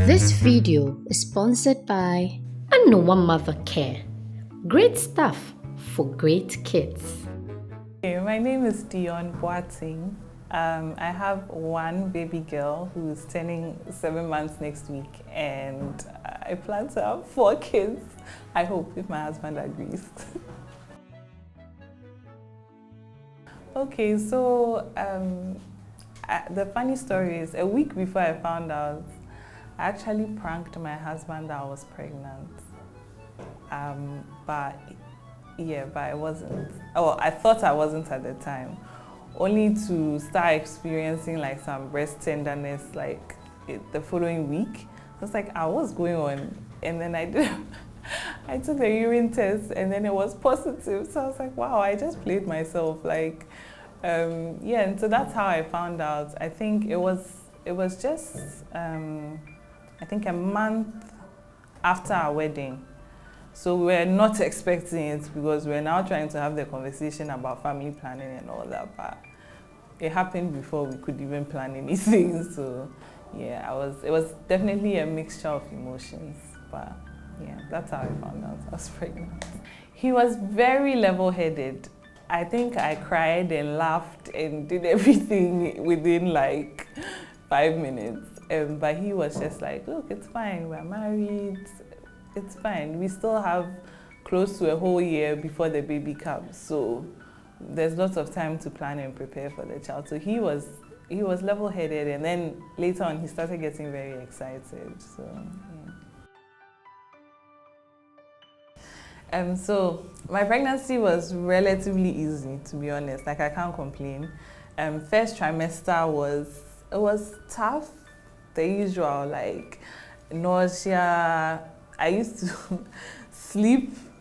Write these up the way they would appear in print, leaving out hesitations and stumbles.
This video is sponsored by One Mother Care. Great stuff for great kids. Okay, my name is Dionne. I have one baby girl who's turning 7 months next week, and I plan to have 4 kids. I hope, if my husband agrees. Okay, so the funny story is, a week before I found out, I actually pranked my husband that I was pregnant. But I wasn't. Oh, I thought I wasn't at the time. Only to start experiencing like some breast tenderness like the following week. I was like, what's going on? And then I took the urine test and then it was positive. So I was like, wow, I just played myself. And so that's how I found out. I think it was just I think a month after our wedding. So we're not expecting it because we're now trying to have the conversation about family planning and all that, but it happened before we could even plan anything. So yeah, it was definitely a mixture of emotions, but yeah, that's how I found out I was pregnant. He was very level-headed. I think I cried and laughed and did everything within like 5 minutes. But he was just like, look, it's fine, we're married, it's fine. We still have close to a whole year before the baby comes. So there's lots of time to plan and prepare for the child. So he was level-headed, and then later on he started getting very excited. So yeah. So my pregnancy was relatively easy, to be honest. Like, I can't complain. First trimester was tough. The usual, like nausea. I used to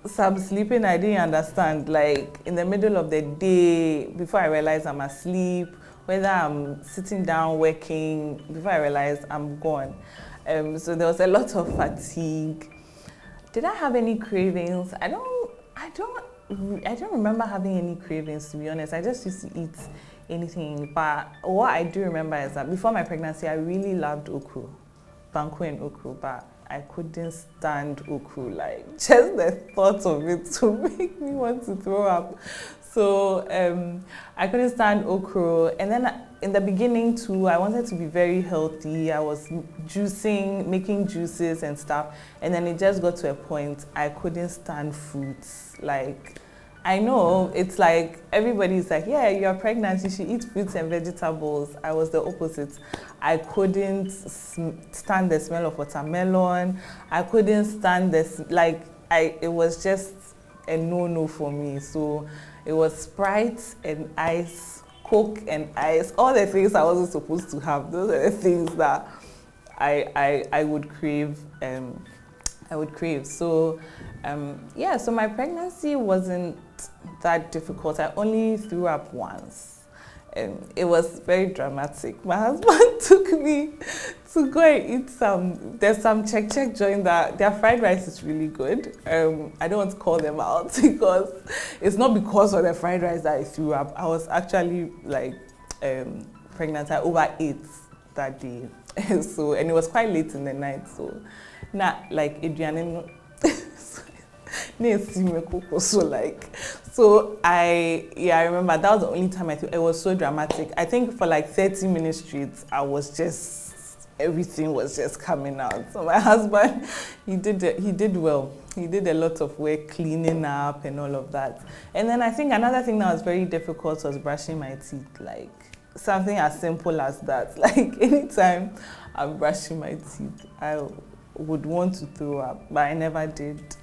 some sleeping I didn't understand. Like in the middle of the day, before I realized I'm asleep, whether I'm sitting down working, before I realized I'm gone. So there was a lot of fatigue. Did I have any cravings? I don't remember having any cravings, to be honest. I just used to eat anything. But what I do remember is that before my pregnancy, I really loved okra, banku and okra, but I couldn't stand okra. Like, just the thought of it to make me want to throw up. So I couldn't stand okra. And then in the beginning too, I wanted to be very healthy. I was juicing, making juices and stuff. And then it just got to a point I couldn't stand fruits. Like, I know it's like everybody's like, yeah, you're pregnant, you should eat fruits and vegetables. I was the opposite. I couldn't stand the smell of watermelon. I couldn't stand this, it was just a no-no for me. So it was Sprite and ice, Coke and ice, all the things I wasn't supposed to have. Those are the things that I would crave. So so my pregnancy wasn't that difficult. I only threw up once. It was very dramatic. My husband took me to go and eat there's some check joint that their fried rice is really good. I don't want to call them out because it's not because of the fried rice that I threw up. I was actually pregnant. I overate that day. So, and it was quite late in the night. So, not like Adrian. So I remember that was the only time it was so dramatic. I think for like 30 minutes straight, everything was just coming out. So my husband, he did well. He did a lot of work cleaning up and all of that. And then I think another thing that was very difficult was brushing my teeth. Like something as simple as that. Like anytime I'm brushing my teeth, I would want to throw up, but I never did.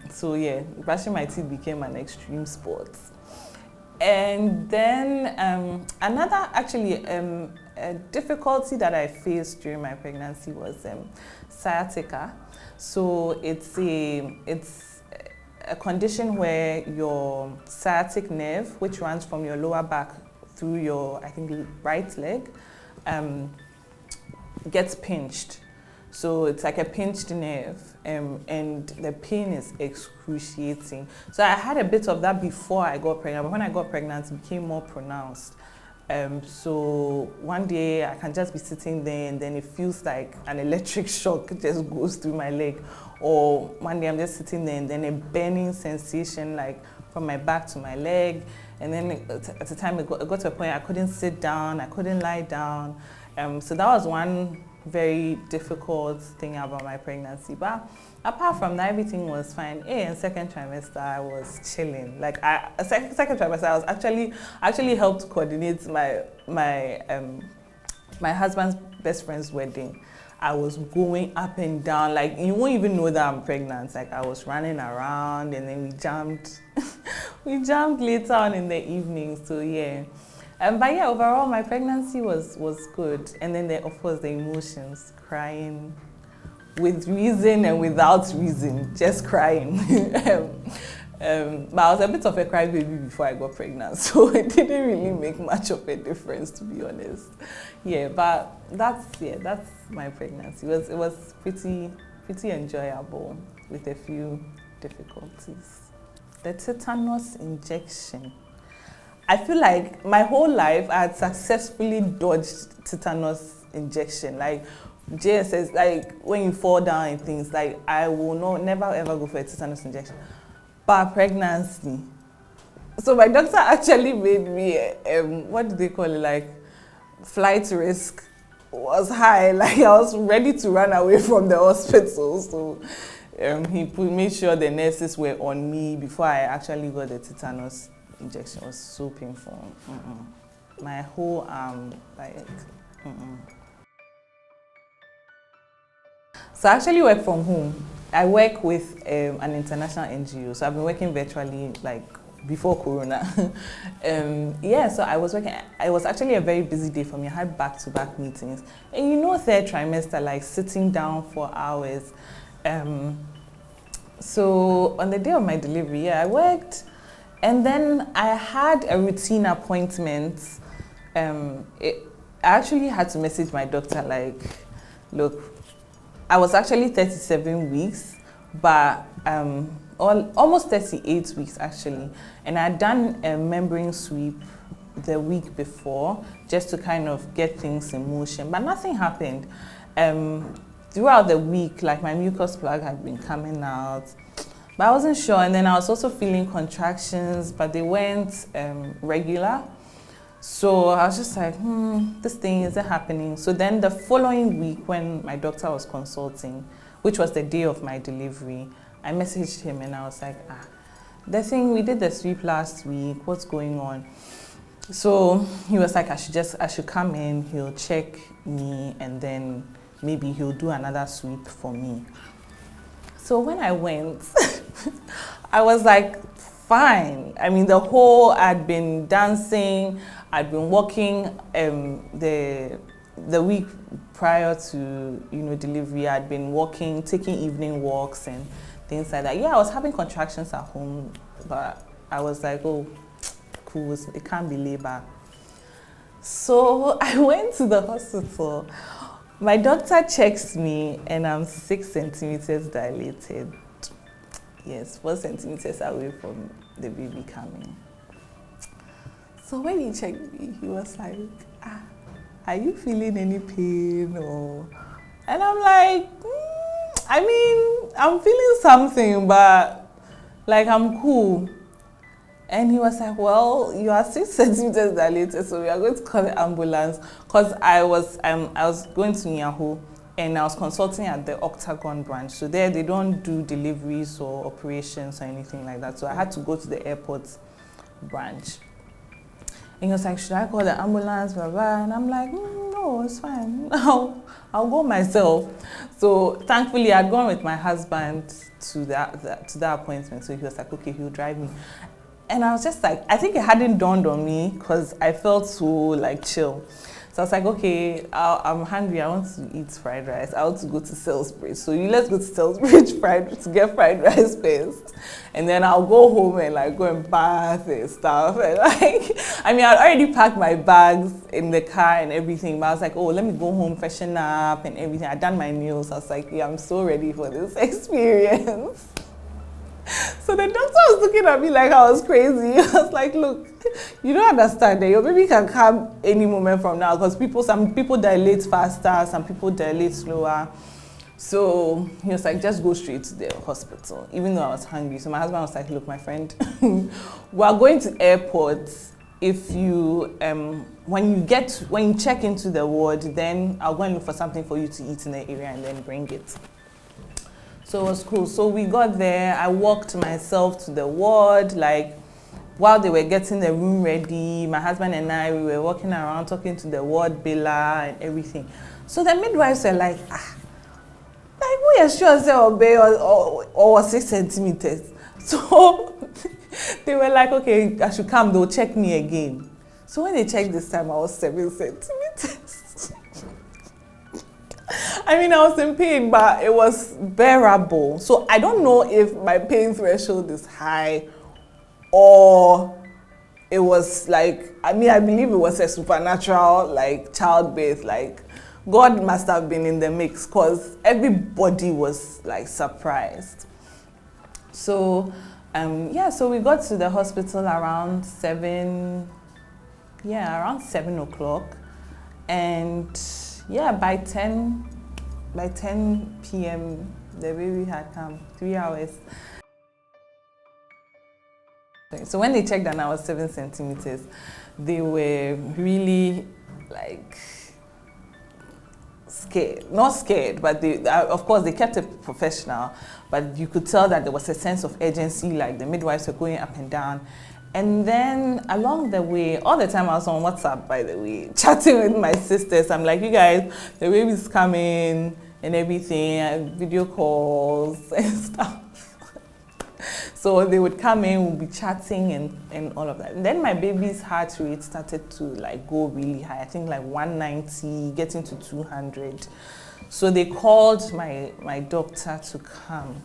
So yeah, brushing my teeth became an extreme sport. And then another a difficulty that I faced during my pregnancy was sciatica. So it's a condition where your sciatic nerve, which runs from your lower back through your, I think, right leg, gets pinched. So it's like a pinched nerve, and the pain is excruciating. So I had a bit of that before I got pregnant, but when I got pregnant, it became more pronounced. So one day I can just be sitting there and then it feels like an electric shock just goes through my leg. Or one day I'm just sitting there and then a burning sensation like from my back to my leg. And then at the time it got to a point I couldn't sit down, I couldn't lie down. So that was one very difficult thing about my pregnancy. But apart from that, everything was fine. And second trimester, I was chilling. Like second trimester, I was actually helped coordinate my husband's best friend's wedding. I was going up and down, like you won't even know that I'm pregnant. Like I was running around, and then we jumped, we jumped later on in the evening. So yeah. But yeah, overall, my pregnancy was good. And then there, of course, the emotions, crying with reason and without reason, just crying. But I was a bit of a crybaby before I got pregnant, so it didn't really make much of a difference, to be honest. Yeah, but that's my pregnancy. It was pretty enjoyable with a few difficulties. The tetanus injection. I feel like my whole life I had successfully dodged tetanus injection. Like JSS, like when you fall down and things, like I will never ever go for a tetanus injection. But pregnancy. So my doctor actually made me, what do they call it, like flight risk was high. Like I was ready to run away from the hospital. So he made sure the nurses were on me before I actually got the tetanus injection. Was so painful. My whole arm, So I actually work from home. I work with an international NGO, so I've been working virtually like before Corona. So I was working. It was actually a very busy day for me. I had back-to-back meetings, and you know, third trimester, like sitting down for hours. So on the day of my delivery, I worked. And then I had a routine appointment. I actually had to message my doctor like, look, I was actually 37 weeks, but almost 38 weeks actually. And I had done a membrane sweep the week before just to kind of get things in motion, but nothing happened. Throughout the week, like my mucus plug had been coming out, but I wasn't sure, and then I was also feeling contractions, but they weren't regular. So I was just like, this thing isn't happening. So then the following week when my doctor was consulting, which was the day of my delivery, I messaged him and I was like, the thing, we did the sweep last week, what's going on? So he was like, I should come in, he'll check me, and then maybe he'll do another sweep for me. So when I went, I was like, fine. I mean, I'd been dancing, I'd been walking the week prior to, delivery. I'd been walking, taking evening walks and things like that. Yeah, I was having contractions at home, but I was like, oh, cool, it can't be labor. So I went to the hospital. My doctor checks me and I'm 6 centimeters dilated. Yes, 4 centimeters away from the baby coming. So when he checked me, he was like, are you feeling any pain or? And I'm like, I mean, I'm feeling something, but like I'm cool. And he was like, well, you are 6 centimeters dilated, so we are going to call the ambulance. Because I was going to Yahoo and I was consulting at the Octagon branch. So there they don't do deliveries or operations or anything like that. So I had to go to the airport branch. And he was like, should I call the ambulance, blah, blah? And I'm like, no, it's fine. I'll go myself. So thankfully, I'd gone with my husband to that appointment. So he was like, okay, he'll drive me. And I was just like, I think it hadn't dawned on me because I felt so like chill. So I was like, okay, I'm hungry. I want to eat fried rice. I want to go to Salisbury. So let's go to Salisbury to get fried rice first. And then I'll go home and like go and bath and stuff. And like, I mean, I'd already packed my bags in the car and everything. But I was like, oh, let me go home, freshen up and everything. I'd done my meals. I was like, yeah, I'm so ready for this experience. So the doctor was looking at me like I was crazy. I was like, look, you don't understand that your baby can come any moment from now because some people dilate faster, some people dilate slower. So he was like, just go straight to the hospital, even though I was hungry. So my husband was like, look, my friend, we are going to airports. If you, when you check into the ward, then I'll go and look for something for you to eat in the area and then bring it. So it was cool. So we got there. I walked myself to the ward, like while they were getting the room ready. My husband and I, we were walking around talking to the ward biller and everything. So the midwives were like, we are sure say obey or 6 centimeters. So they were like, okay, I should come. They'll check me again. So when they checked this time, I was 7 centimeters. I mean, I was in pain, but it was bearable. So I don't know if my pain threshold is high or it was like, I believe it was a supernatural, like, childbirth. Like, God must have been in the mix because everybody was, like, surprised. So, so we got to the hospital around 7 o'clock. And yeah, by 10 p.m., the baby had come, 3 hours. So when they checked and I was 7 centimeters, they were really like scared. Not scared, but of course they kept it professional, but you could tell that there was a sense of urgency, like the midwives were going up and down. And then along the way, all the time I was on WhatsApp, by the way, chatting with my sisters. I'm like, you guys, the baby's coming and everything, video calls and stuff. So they would come in, we'll be chatting and all of that. And then my baby's heart rate started to like go really high. I think like 190, getting to 200. So they called my doctor to come.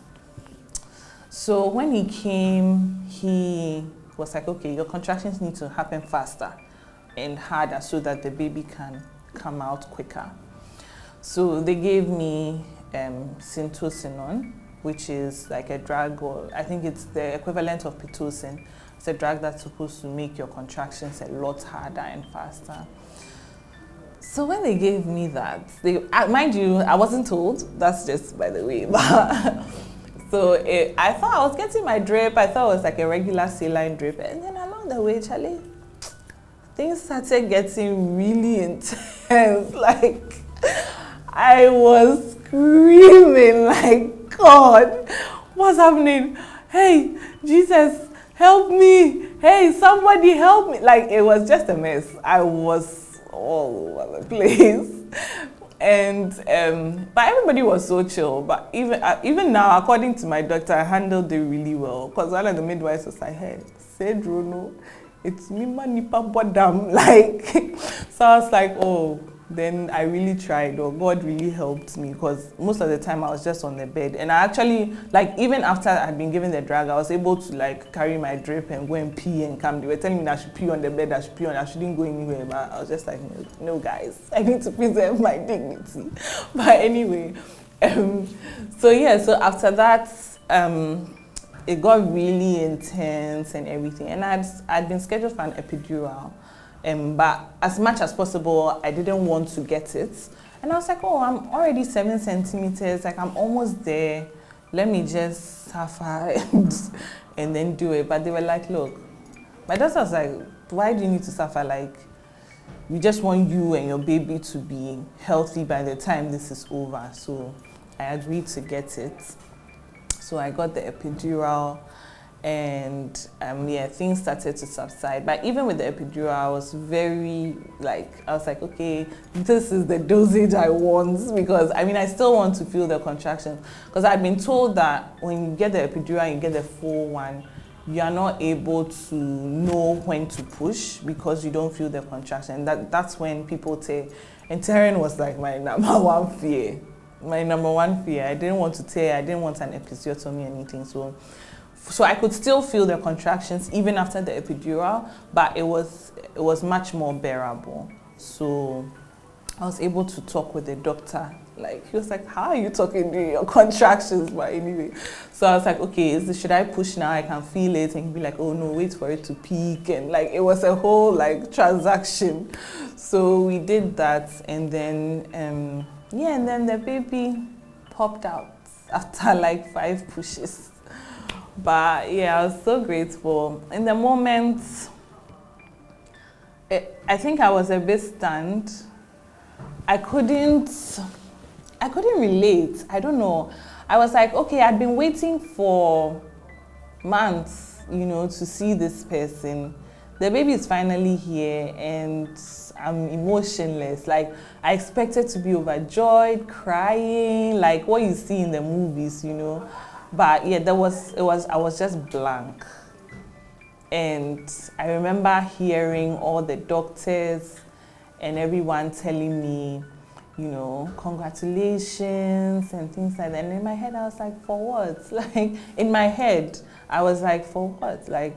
So when he came, he was like, okay, your contractions need to happen faster and harder so that the baby can come out quicker. So they gave me syntocinon, which is like a drug, or I think it's the equivalent of Pitocin. It's a drug that's supposed to make your contractions a lot harder and faster. So when they gave me that, mind you, I wasn't told, that's just by the way, but so I thought I was getting my drip. I thought it was like a regular saline drip. And then along the way, Charlie, things started getting really intense. Like, I was screaming like, God, what's happening? Hey, Jesus, help me. Hey, somebody help me. Like, it was just a mess. I was all over the place. And but everybody was so chill. But even now, according to my doctor, I handled it really well. Because one of the midwives was like, hey, say Drono, it's me nipa bodam. Like, so I was like, oh, then I really tried, or God really helped me, because most of the time I was just on the bed. And I actually, like, even after I'd been given the drug, I was able to like carry my drip and go and pee and come. They were telling me that I should pee on the bed, I shouldn't go anywhere, but I was just like, no guys, I need to preserve my dignity. But anyway, so yeah, so after that, it got really intense and everything, and I'd been scheduled for an epidural. But as much as possible, I didn't want to get it. And I was like, oh, I'm already 7 centimeters, like I'm almost there. Let me just suffer and then do it. But they were like, look, my doctor was like, why do you need to suffer? Like, we just want you and your baby to be healthy by the time this is over. So I agreed to get it. So I got the epidural. And yeah, things started to subside. But even with the epidural, I was very I was like, okay, this is the dosage I want, because I mean, I still want to feel the contractions. Because I've been told that when you get the epidural, you get the full one, you are not able to know when to push because you don't feel the contraction. That's when people say, and tearing was like my number one fear. My number one fear. I didn't want to tear. I didn't want an episiotomy or anything. So I could still feel the contractions even after the epidural, but it was much more bearable. So I was able to talk with the doctor Like, he was like, how are you talking during your contractions? But anyway, so I was like, okay, should I push now? I can feel it. And he'd be like, oh no, wait for it to peak. And like, it was a whole like transaction. So we did that. And then, and then the baby popped out after like 5 pushes. But yeah, I was so grateful. In the moment, I think I was a bit stunned. I couldn't relate. I don't know. I was like, okay, I'd been waiting for months, to see this person. The baby is finally here and I'm emotionless. Like, I expected to be overjoyed, crying, like what you see in the movies, But yeah, I was just blank. And I remember hearing all the doctors and everyone telling me, congratulations and things like that. And in my head, I was like, for what? Like, in my head, I was like, for what? Like,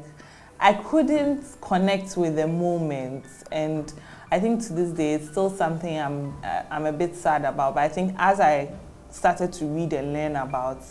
I couldn't connect with the moment. And I think to this day, it's still something I'm a bit sad about. But I think as I started to read and learn about,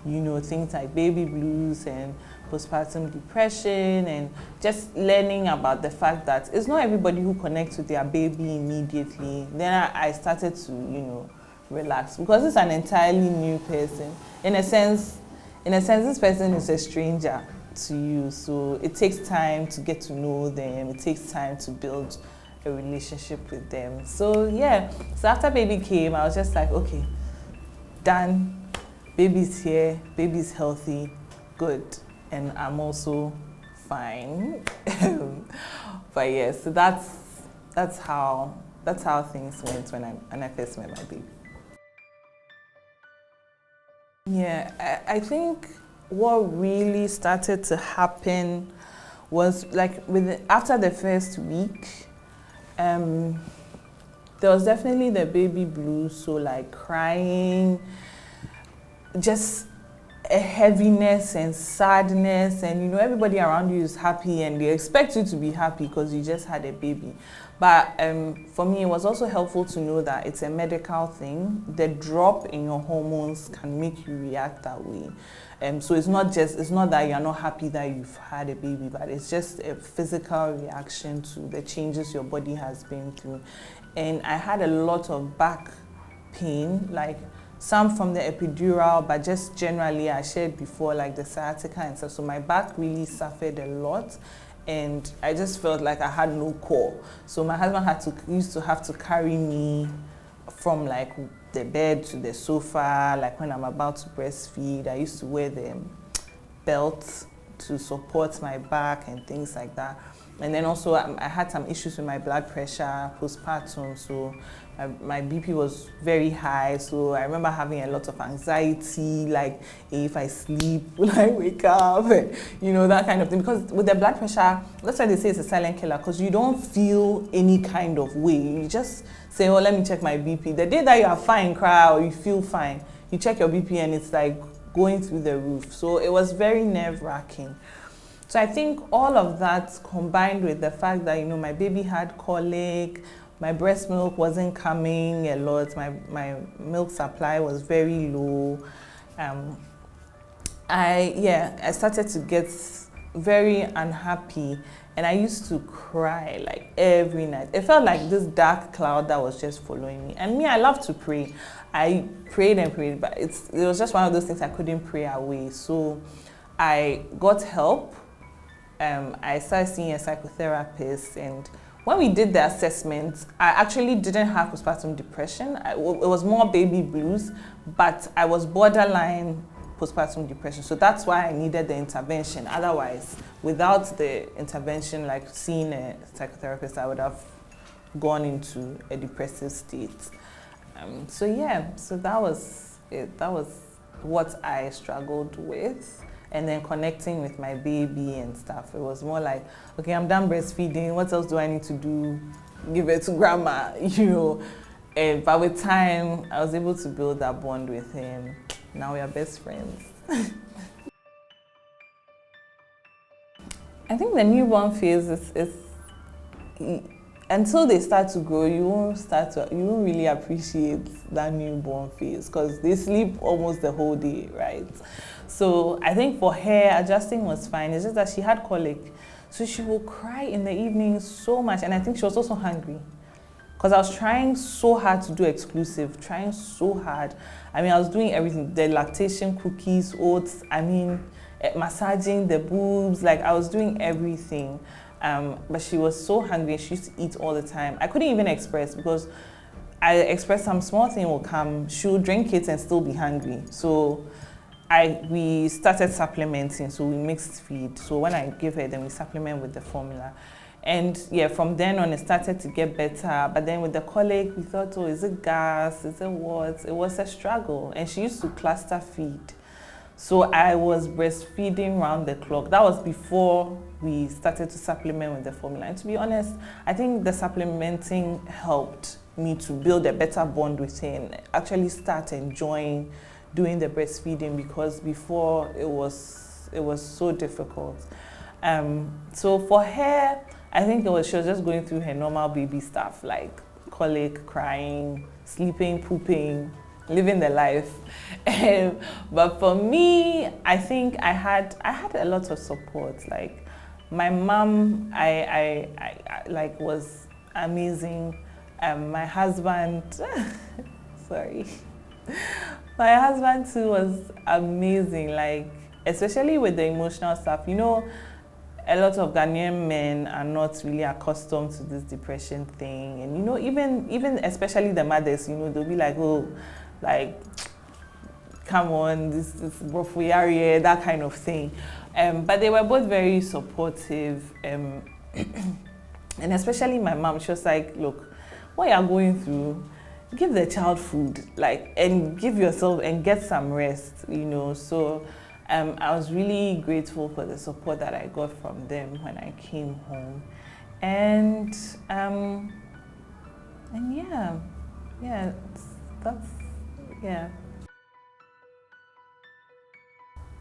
things like baby blues and postpartum depression, and just learning about the fact that it's not everybody who connects with their baby immediately, then I started to, relax, because it's an entirely new person. In a sense, this person is a stranger to you, so it takes time to get to know them. It takes time to build a relationship with them. So yeah, so after baby came, I was just like, okay, done. Baby's here, baby's healthy, good. And I'm also fine. But yeah, so that's how things went when I first met my baby. Yeah, I think what really started to happen was like after the first week, there was definitely the baby blues, so like crying, just a heaviness and sadness, and everybody around you is happy and they expect you to be happy because you just had a baby. But for me, it was also helpful to know that it's a medical thing. The drop in your hormones can make you react that way. So it's not that you're not happy that you've had a baby, but it's just a physical reaction to the changes your body has been through. And I had a lot of back pain, like some from the epidural, but just generally, I shared before, like the sciatica and stuff. So my back really suffered a lot, and I just felt like I had no core. So my husband used to have to carry me from like the bed to the sofa. Like when I'm about to breastfeed, I used to wear the belt to support my back and things like that. And then also I had some issues with my blood pressure postpartum, so my BP was very high. So I remember having a lot of anxiety, like if I sleep, will I wake up, and that kind of thing. Because with the blood pressure, that's why they say it's a silent killer, because you don't feel any kind of way. You just say, oh, let me check my BP. The day that you are fine, cry, or you feel fine, you check your BP and it's like going through the roof. So it was very nerve-wracking. So I think all of that, combined with the fact that, my baby had colic, my breast milk wasn't coming a lot, my milk supply was very low. I started to get very unhappy, and I used to cry like every night. It felt like this dark cloud that was just following me. And me, I love to pray. I prayed and prayed, but it was just one of those things I couldn't pray away. So I got help. I started seeing a psychotherapist, and when we did the assessment, I actually didn't have postpartum depression. It was more baby blues, but I was borderline postpartum depression. So that's why I needed the intervention. Otherwise, without the intervention, like seeing a psychotherapist, I would have gone into a depressive state. So that was it. That was what I struggled with. And then connecting with my baby and stuff. It was more like, okay, I'm done breastfeeding. What else do I need to do? Give it to grandma, But with time, I was able to build that bond with him. Now we are best friends. I think the newborn phase is until they start to grow, you won't really appreciate that newborn phase because they sleep almost the whole day, right? So I think for her, adjusting was fine. It's just that she had colic. So she will cry in the evening so much. And I think she was also hungry because I was trying so hard to do exclusive, trying so hard. I mean, I was doing everything, the lactation cookies, oats, massaging the boobs, like I was doing everything. But she was so hungry, she used to eat all the time. I couldn't even express because I express some small thing will come, she would drink it and still be hungry. So we started supplementing, so we mixed feed. So when I give her, then we supplement with the formula. And yeah, from then on it started to get better. But then with the colic, we thought, oh, is it gas? Is it what? It was a struggle. And she used to cluster feed. So I was breastfeeding round the clock. That was before we started to supplement with the formula. And to be honest, I think the supplementing helped me to build a better bond with her and actually start enjoying doing the breastfeeding, because before it was so difficult. So for her, I think she was just going through her normal baby stuff, like colic, crying, sleeping, pooping, living the life. But for me, I think I had a lot of support. Like my mom, I was amazing. My husband, sorry. My husband too was amazing, like especially with the emotional stuff. You know, a lot of Ghanaian men are not really accustomed to this depression thing, and you know, even especially the mothers, you know, they'll be like, oh, like, come on, this brofiarie, that kind of thing. But they were both very supportive, and especially my mom. She was like, look, what you're going through, give the child food, like, and give yourself and get some rest, you know. So I was really grateful for the support that I got from them when I came home. And yeah.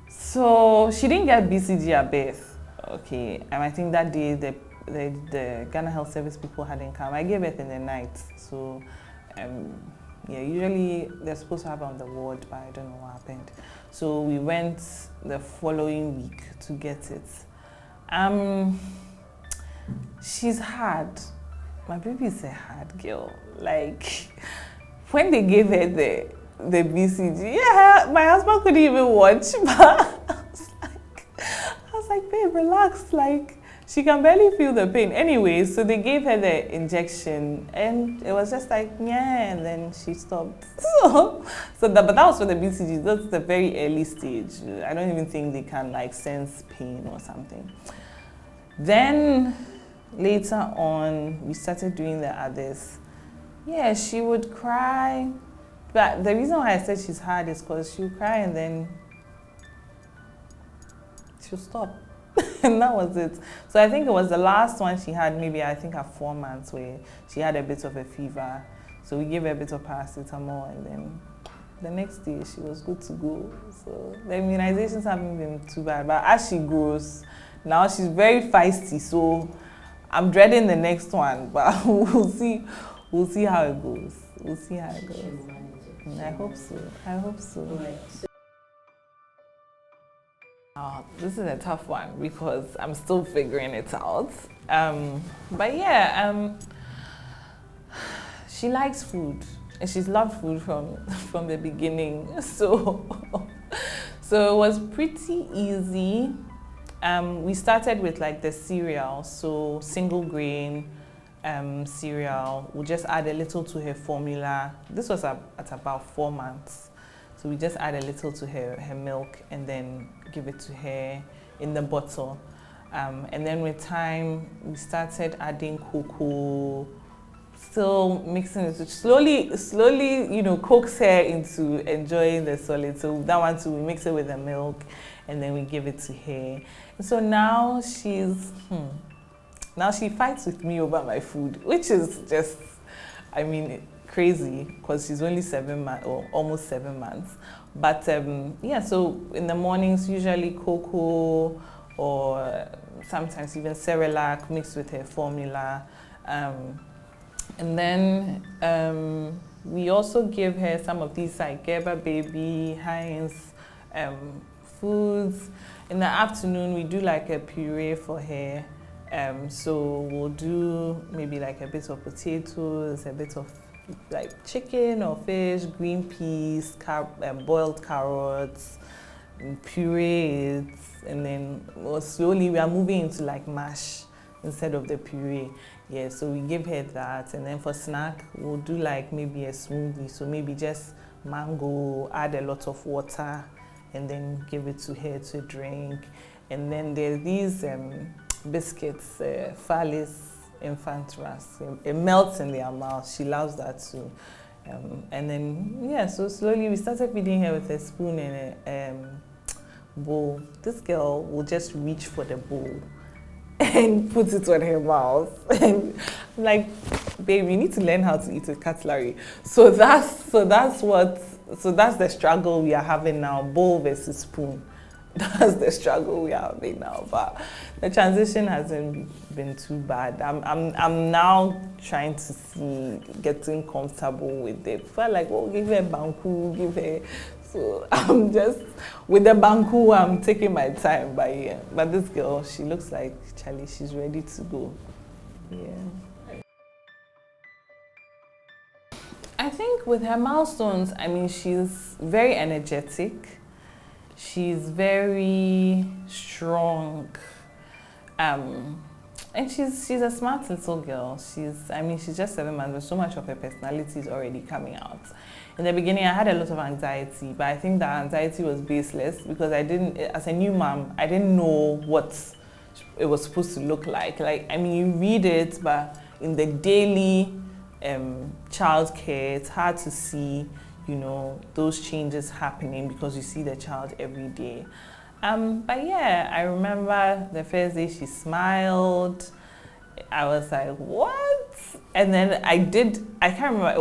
So she didn't get BCG at birth. Okay, I think that day the Ghana Health Service people hadn't come. I gave birth in the night, so yeah, usually they're supposed to have her on the ward, but I don't know what happened. So we went the following week to get it. She's hard. My baby is a hard girl. Like, when they gave her the BCG, yeah, my husband couldn't even watch, but I was like, babe, relax, like, she can barely feel the pain. Anyway, so they gave her the injection, and it was just like, yeah, and then she stopped. But that was for the BCG. That's the very early stage. I don't even think they can like sense pain or something. Then later on, we started doing the others. Yeah, she would cry, but the reason why I said she's hard is because she would cry and then she'll stop. And that was it. So I think it was the last one she had, maybe I think at 4 months, where she had a bit of a fever. So we gave her a bit of paracetamol, and then the next day she was good to go. So the immunizations haven't been too bad. But as she grows, now she's very feisty. So I'm dreading the next one, but we'll see how it goes. We'll see how it goes. I hope so. Oh, this is a tough one because I'm still figuring it out. But yeah, she likes food, and she's loved food from the beginning. So it was pretty easy. We started with like the cereal, so single grain cereal. We'll just add a little to her formula. This was at about 4 months. So we just add a little to her milk and then give it to her in the bottle. And then with time, we started adding cocoa, still mixing it. Slowly, you know, coax her into enjoying the solid. So that one too, we mix it with the milk and then we give it to her. And so now now she fights with me over my food, which is just, I mean, crazy because she's only 7 months or almost 7 months. But yeah, so in the mornings usually cocoa or sometimes even Cerelac mixed with her formula. And then we also give her some of these like DromoBaby, Heinz foods. In the afternoon, we do like a puree for her. So we'll do maybe like a bit of potatoes, a bit of like chicken or fish, green peas, boiled carrots, and puree it, and then slowly we are moving into like mash instead of the puree. Yeah, so we give her that, and then for snack we'll do like maybe a smoothie, so maybe just mango, add a lot of water, and then give it to her to drink. And then there's these biscuits, Falis infant rusk. It melts in their mouth. She loves that too. And then yeah, so slowly we started feeding her with a spoon and a bowl. This girl will just reach for the bowl and put it on her mouth. And I'm like, babe, you need to learn how to eat with cutlery. So that's the struggle we are having now, bowl versus spoon. That's the struggle we are having now. But the transition hasn't been too bad. I'm now trying to see, getting comfortable with it. Felt like, oh, give her banku, give her. So I'm just, with the banku, I'm taking my time. But this girl, she looks like, Charlie, she's ready to go. Yeah. I think with her milestones, I mean, she's very energetic. She's very strong. And she's a smart little girl. She's just 7 months, but so much of her personality is already coming out. In the beginning, I had a lot of anxiety, but I think that anxiety was baseless because as a new mom, I didn't know what it was supposed to look like. Like, I mean, you read it, but in the daily childcare, it's hard to see, you know, those changes happening because you see the child every day. But yeah, I remember the first day she smiled. I was like, what? And then I can't remember,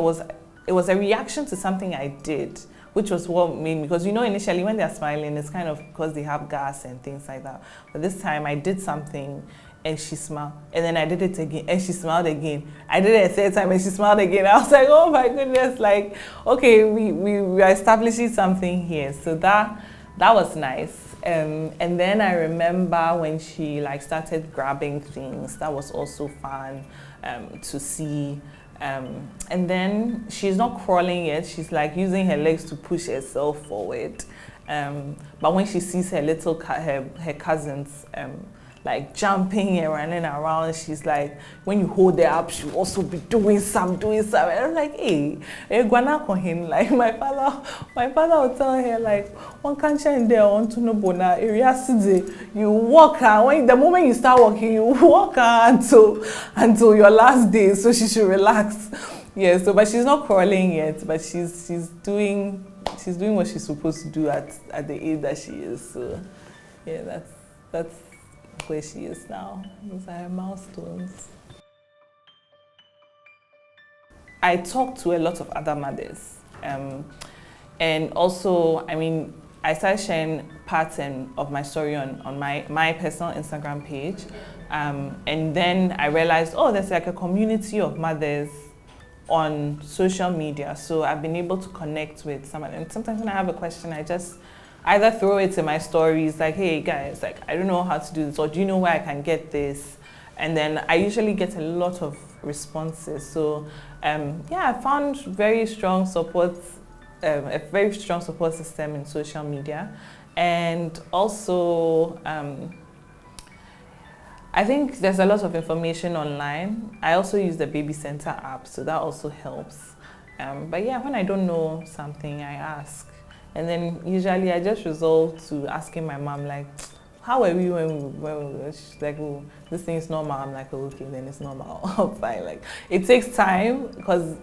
it was a reaction to something I did, which was what made me, because you know initially when they're smiling, it's kind of because they have gas and things like that. But this time I did something and she smiled, and then I did it again and she smiled again. I did it a third time and she smiled again. I was like, oh my goodness, like, okay, we are establishing something here. So that was nice. And then I remember when she like started grabbing things, that was also fun to see. And then she's not crawling yet, she's like using her legs to push herself forward. But when she sees her cousins like jumping and running around, she's like, when you hold her up, she'll also be doing some. And I'm like, hey, like my father will tell her like, one can't in there on to no bona area city. You walk her, the moment you start walking, you walk her until your last day, so she should relax. Yeah, so but she's not crawling yet, but she's doing what she's supposed to do at the age that she is. So yeah, that's where she is now. Those are her milestones. I talk to a lot of other mothers, and also, I mean, I started sharing parts of my story on my personal Instagram page, and then I realized, oh, there's like a community of mothers on social media, so I've been able to connect with someone. And sometimes when I have a question, I just either throw it in my stories, like, hey guys, like, I don't know how to do this, or do you know where I can get this? And then I usually get a lot of responses. So yeah, I found very strong support, a very strong support system in social media. And also, I think there's a lot of information online. I also use the Baby Center app, so that also helps. But yeah, when I don't know something, I ask. And then usually I just resort to asking my mom, like, how are we when we were? She's like, oh, this thing is normal. I'm like, oh, okay, then it's normal. I'm fine. Like, it takes time because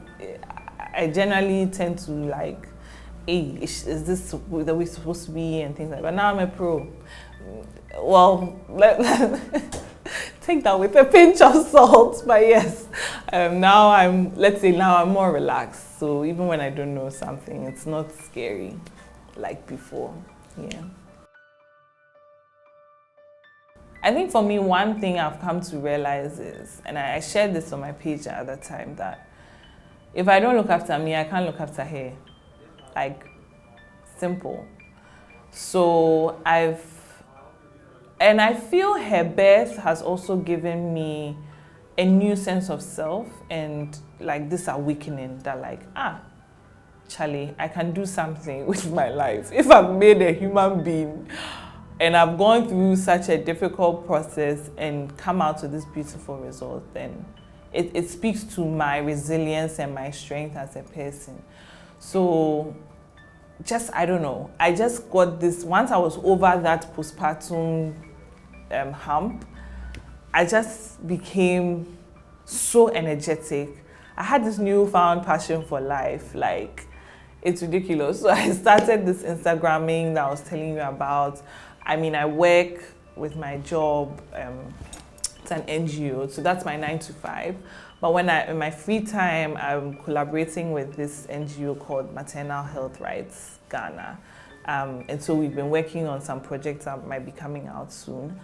I generally tend to like, hey, is this the way it's supposed to be and things like that. But now I'm a pro. Well, take that with a pinch of salt. But yes, now I'm more relaxed. So even when I don't know something, it's not scary like before. Yeah. I think for me, one thing I've come to realize is, and I shared this on my page at the time, that if I don't look after me, I can't look after her. Like, simple. So I feel her birth has also given me a new sense of self and like this awakening that like, Charlie, I can do something with my life. If I've made a human being and I've gone through such a difficult process and come out with this beautiful result, then it speaks to my resilience and my strength as a person. So I don't know. I just got this, once I was over that postpartum hump, I just became so energetic. I had this newfound passion for life. Like, it's ridiculous. So I started this Instagramming that I was telling you about. I mean, I work with my job. It's an NGO, so that's my 9 to 5. But in my free time, I'm collaborating with this NGO called Maternal Health Rights Ghana. And so we've been working on some projects that might be coming out soon.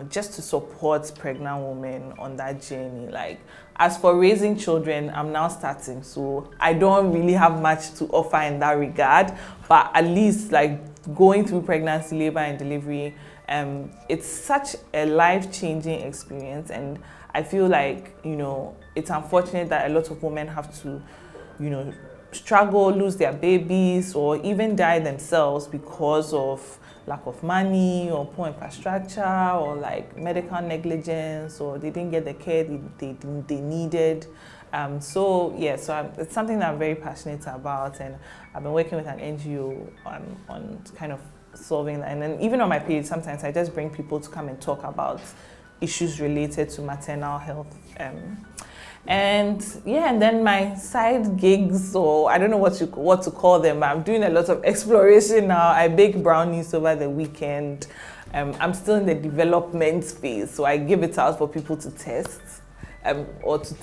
Just to support pregnant women on that journey. Like, as for raising children, I'm now starting, so I don't really have much to offer in that regard, but at least like going through pregnancy, labor and delivery, it's such a life-changing experience, and I feel like, it's unfortunate that a lot of women have to, struggle, lose their babies, or even die themselves because of lack of money or poor infrastructure or like medical negligence, or they didn't get the care they needed. It's something that I'm very passionate about, and I've been working with an NGO on kind of solving that. And then even on my page, sometimes I just bring people to come and talk about issues related to maternal health. And then my side gigs, or I don't know what to call them, but I'm doing a lot of exploration now. I bake brownies over the weekend. I'm still in the development phase, so I give it out for people to test, or to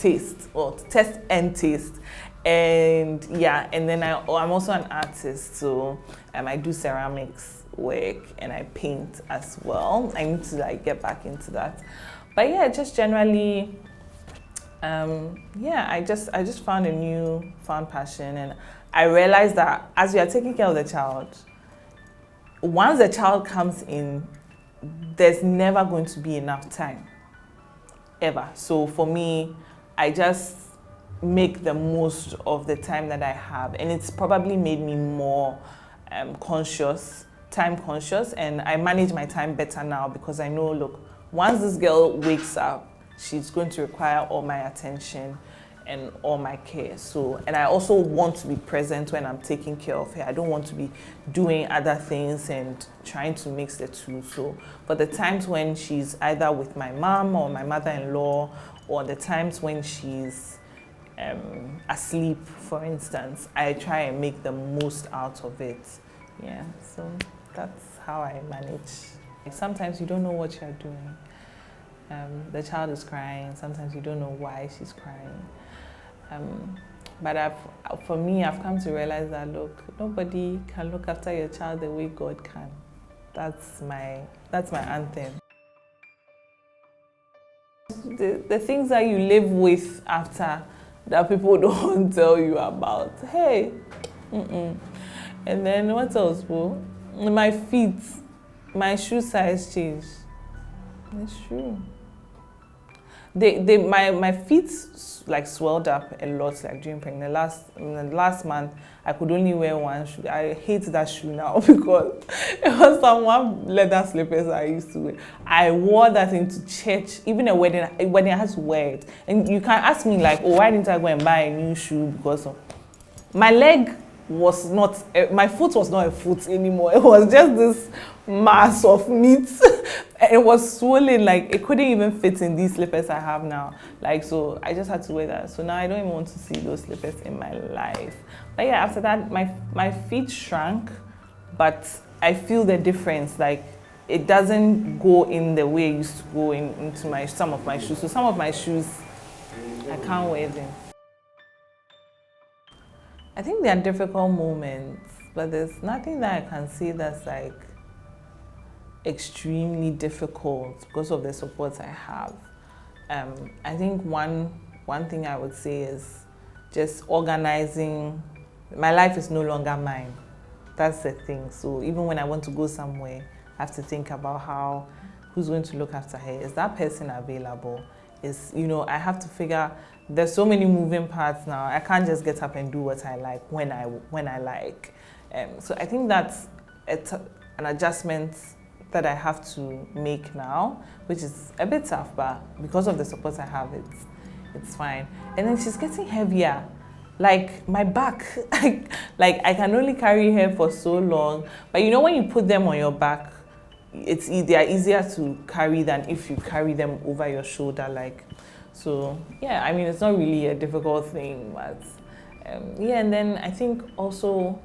test and taste. And then I'm also an artist, so I do ceramics work and I paint as well. I need to like get back into that. But just generally, I just found a newfound passion, and I realized that as we are taking care of the child, once the child comes in, there's never going to be enough time, ever. So for me, I just make the most of the time that I have, and it's probably made me more time conscious, and I manage my time better now because I know, look, once this girl wakes up, she's going to require all my attention and all my care. So, and I also want to be present when I'm taking care of her. I don't want to be doing other things and trying to mix the two. So, but the times when she's either with my mom or my mother-in-law, or the times when she's asleep, for instance, I try and make the most out of it. So that's how I manage. Sometimes you don't know what you're doing. The child is crying. Sometimes you don't know why she's crying. But for me, I've come to realize that, look, nobody can look after your child the way God can. That's my anthem. The things that you live with after that people don't tell you about. Hey, And then what else, bro? My feet, my shoe size changed. It's true. My feet like swelled up a lot, like during pregnancy. Last month, I could only wear one shoe. I hate that shoe now because it was some one leather slippers I used to wear. I wore that into church, even a wedding I had to wear it. And you can ask me like, oh, why didn't I go and buy a new shoe? Because my leg was not, my foot was not a foot anymore. It was just this mass of meat. It was swollen, like it couldn't even fit in these slippers I have now. Like, so I just had to wear that. So now I don't even want to see those slippers in my life. But yeah, after that, my feet shrank, but I feel the difference. Like, it doesn't go in the way it used to go into some of my shoes. So some of my shoes, I can't wear them. I think there are difficult moments, but there's nothing that I can say that's like extremely difficult because of the support I have. I think one thing I would say is just organizing. My life is no longer mine. That's the thing. So even when I want to go somewhere, I have to think about who's going to look after her. Is that person available? I have to figure, there's so many moving parts now. I can't just get up and do what I like when I like. So I think that's an adjustment that I have to make now, which is a bit tough, but because of the support I have, it's fine. And then she's getting heavier. Like my back, like I can only carry her for so long. But when you put them on your back, they are easier to carry than if you carry them over your shoulder. So yeah, I mean, it's not really a difficult thing, but yeah. And then I think also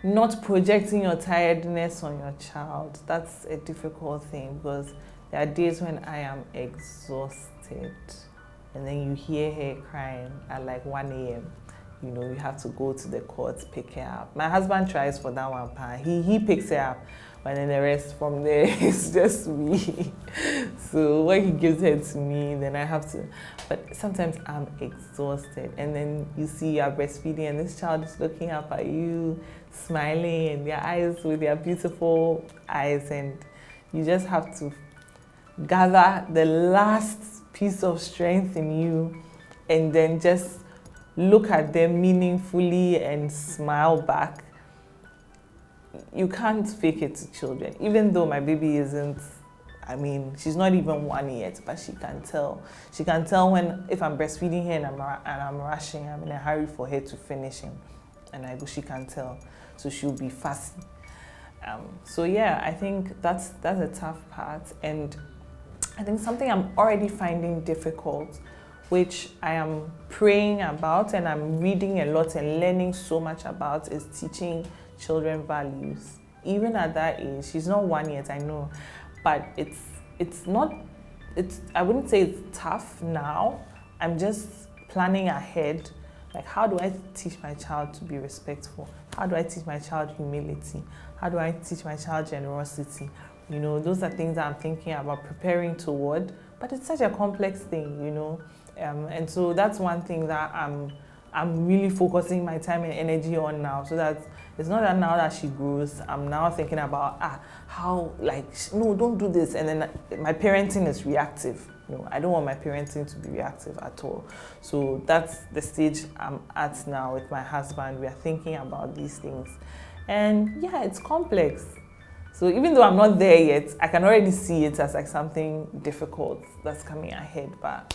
not projecting your tiredness on your child. That's a difficult thing because there are days when I am exhausted. And then you hear her crying at like 1 a.m. You have to go to the court, pick her up. My husband tries for that one part. He picks her up, but then the rest from there is just me. So when he gives her to me, then I have to. But sometimes I'm exhausted. And then you see you're breastfeeding and this child is looking up at you, smiling, and their eyes with their beautiful eyes. And you just have to gather the last piece of strength in you and then just look at them meaningfully and smile back. You can't fake it to children. Even though my baby she's not even 1 yet, but she can tell. She can tell if I'm breastfeeding her and I'm rushing, I'm in a hurry for her to finish him. And she can tell. So she'll be fussy. So yeah, I think that's a tough part. And I think something I'm already finding difficult, which I am praying about and I'm reading a lot and learning so much about, is teaching children values. Even at that age, she's not 1 yet, I know, but I wouldn't say it's tough now. I'm just planning ahead. Like, how do I teach my child to be respectful? How do I teach my child humility? How do I teach my child generosity? Those are things that I'm thinking about preparing toward, but it's such a complex thing, and so that's one thing that I'm really focusing my time and energy on now, so that it's not that now that she grows, I'm now thinking about, no, don't do this, and then my parenting is reactive. I don't want my parenting to be reactive at all. So that's the stage I'm at now with my husband. We are thinking about these things, and yeah, it's complex. So even though I'm not there yet, I can already see it as like something difficult that's coming ahead. But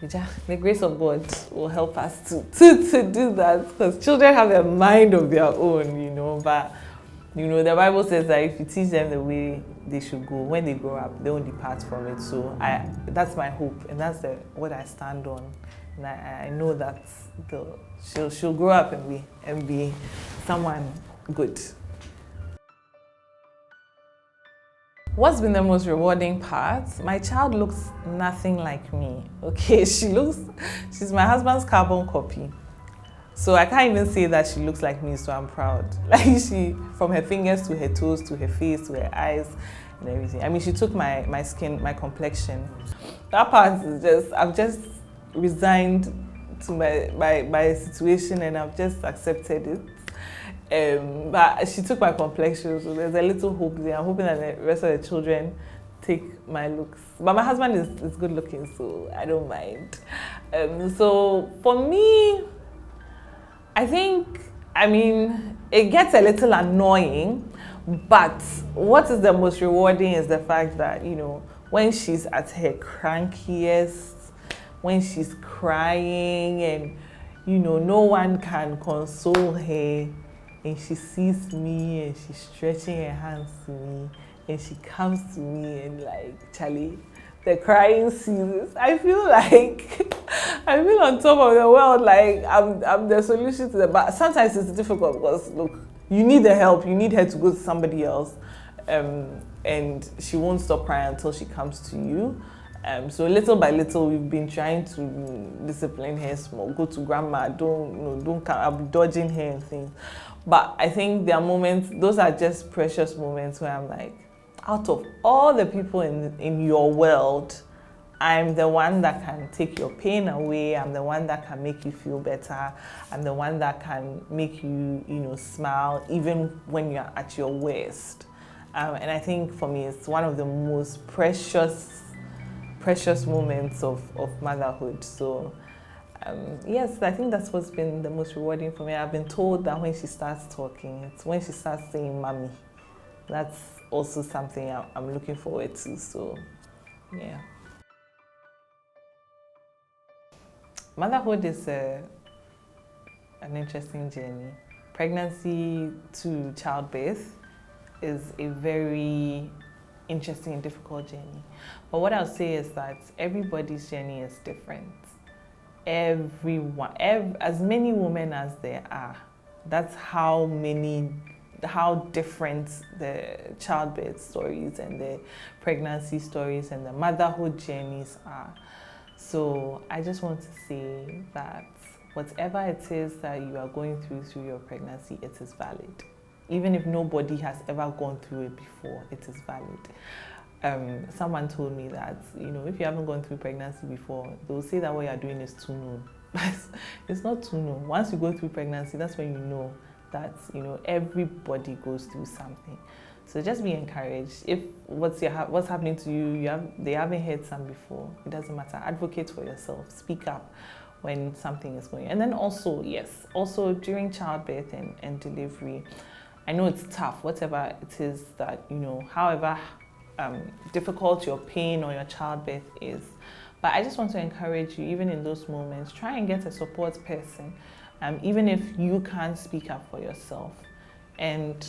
the grace of God will help us to do that, because children have a mind of their own, But the Bible says that if you teach them the way they should go, when they grow up, they won't depart from it. So that's my hope, and that's what I stand on. And I know that she'll grow up and be someone good. What's been the most rewarding part? My child looks nothing like me. Okay, she's my husband's carbon copy. So I can't even say that she looks like me, so I'm proud. Like, from her fingers to her toes, to her face, to her eyes, and everything. I mean, she took my skin, my complexion. That part is I've just resigned to my situation, and I've just accepted it. But she took my complexion, so there's a little hope there. I'm hoping that the rest of the children take my looks. But my husband is good looking, so I don't mind. So for me, it gets a little annoying, but what is the most rewarding is the fact that, when she's at her crankiest, when she's crying and, no one can console her, and she sees me and she's stretching her hands to me and she comes to me and Charlie, the crying ceases. I feel on top of the world, like I'm the solution to that. But sometimes it's difficult because look, you need the help, you need her to go to somebody else, and she won't stop crying until she comes to you. So little by little, we've been trying to discipline her small. Go to grandma, don't come. I'll be dodging her and things. But I think there are moments; those are just precious moments where I'm like, out of all the people in your world, I'm the one that can take your pain away. I'm the one that can make you feel better. I'm the one that can make you, smile even when you're at your worst. And I think for me, it's one of the most precious moments of motherhood. So yes, I think that's what's been the most rewarding for me. I've been told that when she starts talking, it's when she starts saying mommy. That's also something I'm looking forward to. So yeah. Motherhood is an interesting journey. Pregnancy to childbirth is a very interesting and difficult journey. But what I'll say is that everybody's journey is different. As many women as there are, that's how different the childbirth stories and the pregnancy stories and the motherhood journeys are. So I just want to say that whatever it is that you are going through your pregnancy, it is valid. Even if nobody has ever gone through it before, it is valid. Someone told me that, if you haven't gone through pregnancy before, they'll say that what you're doing is too known. It's not too known. Once you go through pregnancy, that's when you know that, everybody goes through something. So just be encouraged. If what's happening to you, they haven't heard some before, it doesn't matter. Advocate for yourself. Speak up when something is going on. And then also during childbirth and delivery, I know it's tough, whatever it is that, however difficult your pain or your childbirth is. But I just want to encourage you, even in those moments, try and get a support person, even if you can't speak up for yourself. And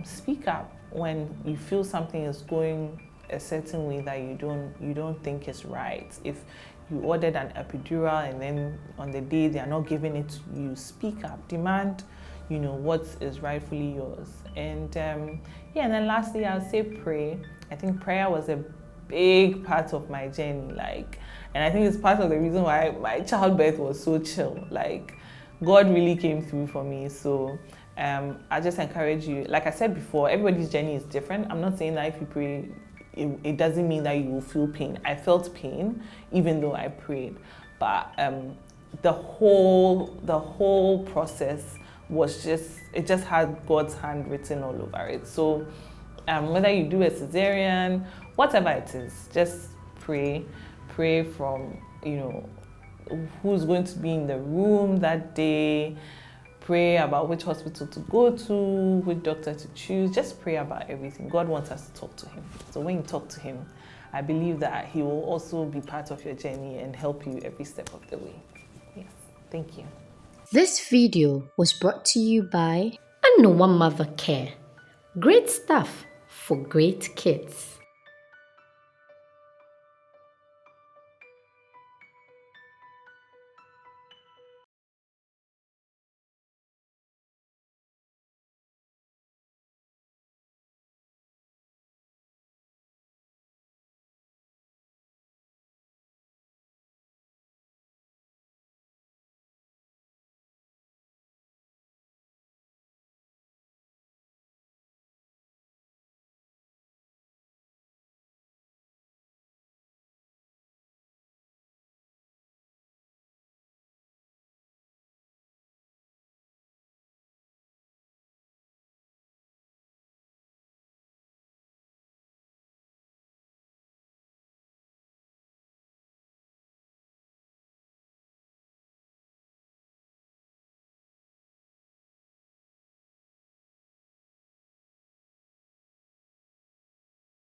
speak up when you feel something is going a certain way that you don't think is right. If you ordered an epidural and then on the day they are not giving it to you, speak up, demand, what is rightfully yours. And and then lastly, I'll say pray. I think prayer was a big part of my journey, and I think it's part of the reason why my childbirth was so chill. God really came through for me. So I just encourage you, like I said before, everybody's journey is different. I'm not saying that if you pray, it doesn't mean that you will feel pain. I felt pain even though I prayed, but the whole process was it just had God's hand written all over it. So whether you do a cesarean, whatever it is, just pray from, who's going to be in the room that day. Pray about which hospital to go to, which doctor to choose. Just pray about everything. God wants us to talk to him. So when you talk to him, I believe that he will also be part of your journey and help you every step of the way. Yes, thank you. This video was brought to you by One Mother Care. Great stuff for great kids.